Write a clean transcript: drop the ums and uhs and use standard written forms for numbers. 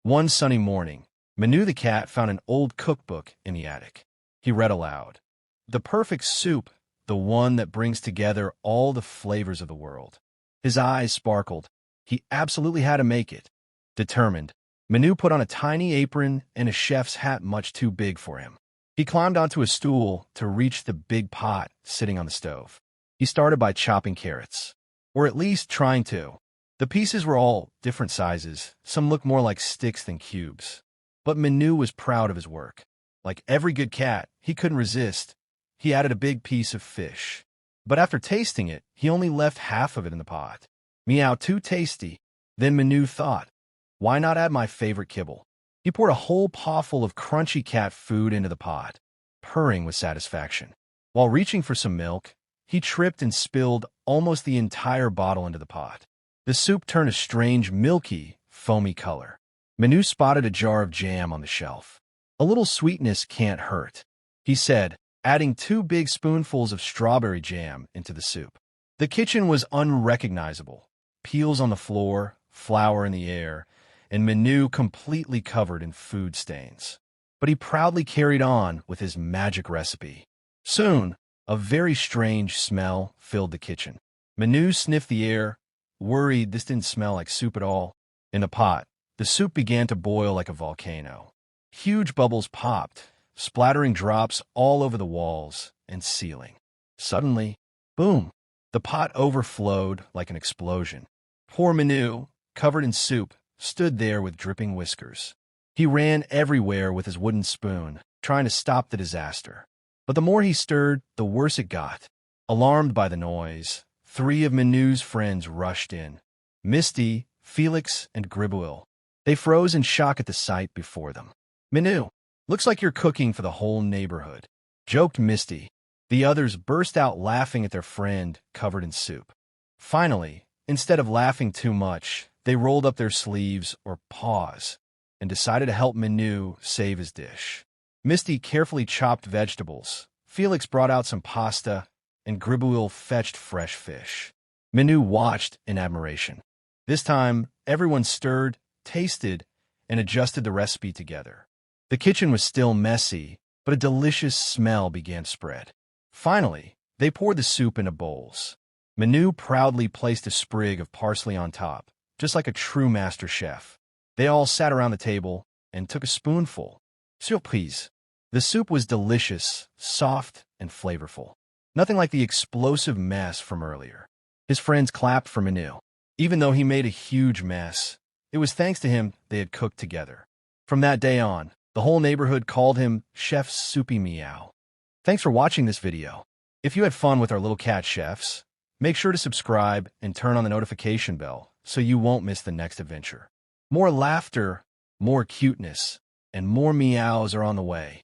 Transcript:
One sunny morning, Minou the cat found an old cookbook in the attic. He read aloud. The perfect soup, the one that brings together all the flavors of the world. His eyes sparkled. He absolutely had to make it. Determined, Minou put on a tiny apron and a chef's hat much too big for him. He climbed onto a stool to reach the big pot sitting on the stove. He started by chopping carrots, or at least trying to. The pieces were all different sizes. Some looked more like sticks than cubes. But Minou was proud of his work. Like every good cat, he couldn't resist. He added a big piece of fish. But after tasting it, he only left half of it in the pot. Meow, too tasty. Then Minou thought, why not add my favorite kibble? He poured a whole pawful of crunchy cat food into the pot, purring with satisfaction. While reaching for some milk, he tripped and spilled almost the entire bottle into the pot. The soup turned a strange, milky, foamy color. Minou spotted a jar of jam on the shelf. A little sweetness can't hurt, he said, adding 2 big spoonfuls of strawberry jam into the soup. The kitchen was unrecognizable. Peels on the floor, flour in the air, and Minou completely covered in food stains. But he proudly carried on with his magic recipe. Soon, a very strange smell filled the kitchen. Minou sniffed the air, worried this didn't smell like soup at all. In the pot, the soup began to boil like a volcano. Huge bubbles popped, splattering drops all over the walls and ceiling. Suddenly, boom, the pot overflowed like an explosion. Poor Minou, covered in soup, stood there with dripping whiskers. He ran everywhere with his wooden spoon, trying to stop the disaster. But the more he stirred, the worse it got. Alarmed by the noise, 3 of Minou's friends rushed in. Misty, Felix, and Gribouille. They froze in shock at the sight before them. Minou, looks like you're cooking for the whole neighborhood, joked Misty. The others burst out laughing at their friend covered in soup. Finally, instead of laughing too much, they rolled up their sleeves or paws and decided to help Minou save his dish. Misty carefully chopped vegetables. Felix brought out some pasta, and Gribouille fetched fresh fish. Minou watched in admiration. This time, everyone stirred, tasted, and adjusted the recipe together. The kitchen was still messy, but a delicious smell began to spread. Finally, they poured the soup into bowls. Minou proudly placed a sprig of parsley on top, just like a true master chef. They all sat around the table and took a spoonful. Surprise! The soup was delicious, soft, and flavorful. Nothing like the explosive mess from earlier. His friends clapped for Minou. Even though he made a huge mess, it was thanks to him they had cooked together. From that day on, the whole neighborhood called him Chef Soupy Meow. Thanks for watching this video. If you had fun with our little cat chefs, make sure to subscribe and turn on the notification bell so you won't miss the next adventure. More laughter, more cuteness, and more meows are on the way.